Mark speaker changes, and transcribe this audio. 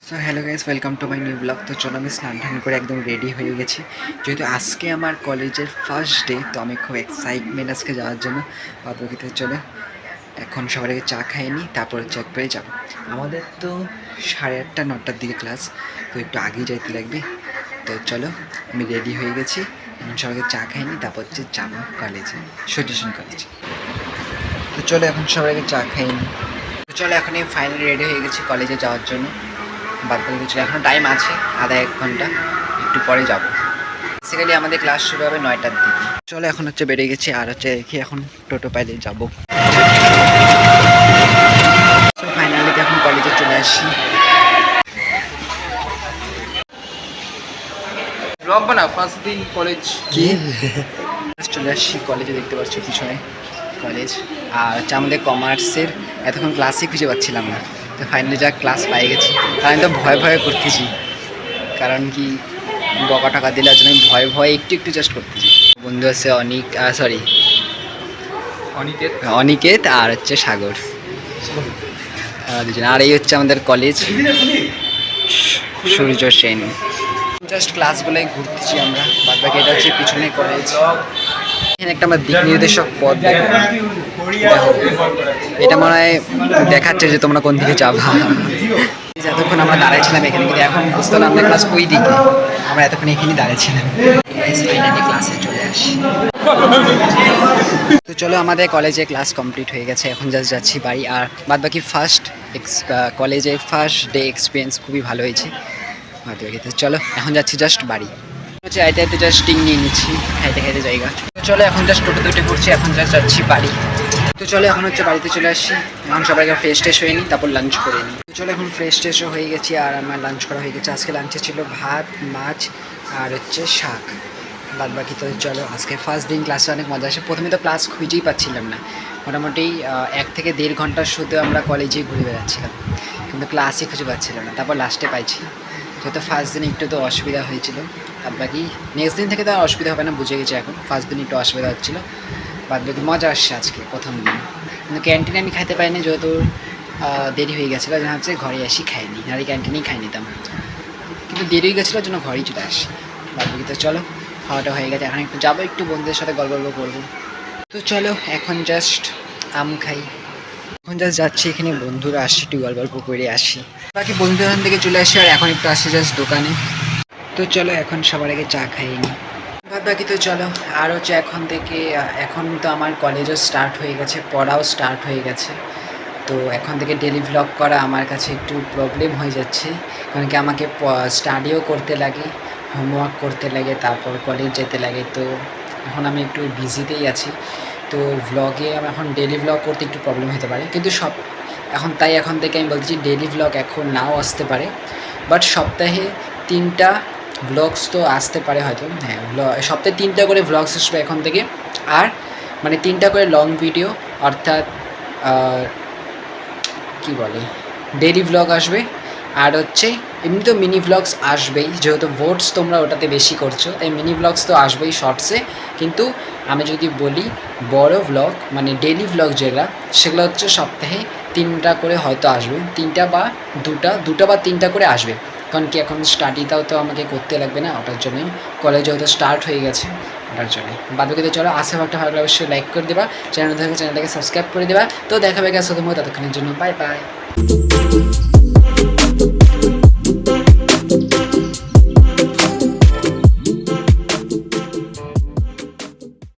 Speaker 1: So hello guys, welcome to my new blog. তো চলো আমি স্নান টান করে একদম রেডি হয়ে গেছি, যেহেতু আজকে আমার কলেজের ফার্স্ট ডে। তো আমি খুব এক্সাইটমেন্ট আজকে যাওয়ার জন্য। বাদবাকিতে চলে এখন সবার আগে চা খাইনি, তারপর চেক করে যাবো। আমাদের তো 8:30 9টার দিকে ক্লাস, তো একটু আগেই যাইতে লাগবে। তো চলো আমি রেডি হয়ে গেছি, এখন সবাইকে চা খাইনি, তারপর হচ্ছে যাবো কলেজে, সজেশন কলেজে। তো চলো এখন সবার আগে চা খাইনি। তো চলো এখন আমি ফাইনালি রেডি হয়ে গেছি কলেজে যাওয়ার জন্য। বাদ বাকি কিছু এখনও টাইম আছে, আধা এক ঘন্টা, একটু পরে যাব। বেসিক্যালি আমাদের ক্লাস শুরু হবে 9টার দিকে। চলো এখন হচ্ছে বেরিয়ে গেছি, আর হচ্ছে দেখি এখন টোটো পাইলে যাবো। ফাইনালি এখন কলেজে চলে আসি।
Speaker 2: রব না ফার্স্ট দিন কলেজ
Speaker 1: কি চলে আসছি কলেজে, দেখতে পাচ্ছ পিছনে কলেজ। আর হচ্ছে আমাদের কমার্সের এতক্ষণ ক্লাসই খুঁজে পাচ্ছিলাম না, তো ফাইনালি যা ক্লাস পাই গেছি। আর আমি তো ভয় ভয়ে করতেছি, কারণ কি বকা টাকা দিলে জন্য আমি ভয়ে ভয়ে একটু একটু জাস্ট করতেছি। বন্ধু আছে অনিকেত আর হচ্ছে সাগর, দুজন। আর এই হচ্ছে আমাদের কলেজ, সূর্য সেন। জাস্ট ক্লাসগুলোই ঘুরতেছি আমরা, বাদ বাকি এটা হচ্ছে পিছনে কলেজ। এখানে একটা আমরা দিক নির্দেশক পথ দেখো, এটা মনে হয় দেখাচ্ছে যে তোমরা কোন দিকে যাবা। যতক্ষণ আমরা দাঁড়াইছিলাম এখানে, কিন্তু এখন বুঝতে পারলাম আমরা ক্লাস ওই দিকে, আমরা এতক্ষণ এখানেই দাঁড়াইছিলাম। ফাইনালি ক্লাসে চলে আসি। তো চলো আমাদের কলেজে ক্লাস কমপ্লিট হয়ে গেছে, এখন জাস্ট যাচ্ছি বাড়ি। আর বাদ বাকি কলেজে ফার্স্ট ডে এক্সপিরিয়েন্স খুবই ভালো হয়েছে। বাদ বাকি তো চলো এখন যাচ্ছি জাস্ট বাড়ি। হচ্ছে আইতে আইতে জাস্ট টিং নিয়ে নিচ্ছি, খাইতে খাইতে জায়গা। তো চলো এখন জাস্ট টোটো ঘুরছি, এখন জাস্ট যাচ্ছি বাড়ি। তো চলো এখন হচ্ছে বাড়িতে চলে আসছি। এখন সবাইকে ফ্রেশ ট্রেশ হয়ে নিই, তারপর লাঞ্চ করে নিই। তো চলো এখন ফ্রেশ ট্রেশও হয়ে গেছি, আর আমার লাঞ্চ করা হয়ে গেছে। আজকে লাঞ্চে ছিল ভাত, মাছ আর হচ্ছে শাক। বাদ বাকি তো চলো, আজকে ফার্স্ট দিন ক্লাসে অনেক মজা আসে। প্রথমে তো ক্লাস খুঁজেই পাচ্ছিলাম না, মোটামুটি 1 থেকে 1.5 ঘন্টা শুধু আমরা কলেজেই ঘুরে বেড়াচ্ছিলাম, কিন্তু ক্লাসই খুঁজে পাচ্ছিলাম না। তারপর লাস্টে পাইছি, যেহেতু ফার্স্ট দিন একটু তো অসুবিধা হয়েছিল। বাদ বাকি নেক্সট দিন থেকে তো আর অসুবিধা হবে না, বুঝে গেছি এখন। ফার্স্ট দিন একটু অসুবিধা হচ্ছিলো, বাদ বাকি মজা আসছে আজকে প্রথম দিন। কিন্তু ক্যান্টিনে আমি খাইতে পারিনি, যেহেতু দেরি হয়ে গেছিলো, যেন হচ্ছে ঘরে আসি খাইনি, নাহলে ক্যান্টিনেই খাই নিতাম। কিন্তু দেরি হয়ে গেছিলো জন্য ঘরেই চলে আসি। বাদ বাকি তো চলো, খাওয়াটা হয়ে গেছে, এখন একটু যাবো, একটু বন্ধুদের সাথে গল্প করবো। তো চলো এখন জাস্ট আম খাই। এখন জাস্ট যাচ্ছি, এখানে বন্ধুরা আসছি, একটু গল্প করে আসি। বাকি বন্ধু এখান থেকে চলে আসি, আর এখন একটু আসছি জাস্ট দোকানে। তো চলো এখন সবার আগে চা খাইনি। বাদ বাকি তো চলো, আর হচ্ছে এখন থেকে এখন তো আমার কলেজও স্টার্ট হয়ে গেছে, পড়াও স্টার্ট হয়ে গেছে। তো এখন থেকে ডেলি ভ্লগ করা আমার কাছে একটু প্রবলেম হয়ে যাচ্ছে, কারণ কি আমাকে স্টাডিও করতে লাগে, হোমওয়ার্ক করতে লাগে, তারপর কলেজ যেতে লাগে। তো এখন আমি একটু বিজিতেই আছি, তো ভ্লগে আমি এখন ডেলি ভ্লগ করতে একটু প্রবলেম হতে পারে। কিন্তু এখন থেকে আমি বলছি ডেলি ভ্লগ এখন নাও আসতে পারে, বাট সপ্তাহে 3টা ভ্লগস তো আসতে পারে হয়তো। হ্যাঁ, সপ্তাহে 3টা করে ভ্লগস আসবে এখন থেকে। আর মানে 3টা করে লং ভিডিও, অর্থাৎ কি বলে, ডেইলি ভ্লগ আসবে। আর হচ্ছে এমনি তো মিনি ভ্লগস আসবেই, যেহেতু ভোটস তোমরা ওটাতে বেশি করছো, তাই মিনি ভ্লগস তো আসবেই শর্টসে। কিন্তু আমি যদি বলি বড় ভ্লগ, মানে ডেইলি ভ্লগ যেগুলো, সেগুলো হচ্ছে সপ্তাহে 3টা করে হয়তো আসবে, 3টা বা 2টা বা 3টা করে আসবে। কারণ কি এখন স্টাডিটাও তো আমাকে করতে লাগবে না, ওটার জন্যই। কলেজে হয়তো স্টার্ট হয়ে গেছে, ওটার জন্যই। বাদ বাকিতে চলো, আশা একটা ভালো অবশ্যই লাইক করে দেবা, চ্যানেলটাকে সাবস্ক্রাইব করে দেবা। তো দেখা হবে গেছে ততক্ষণের জন্য, বাই বাই।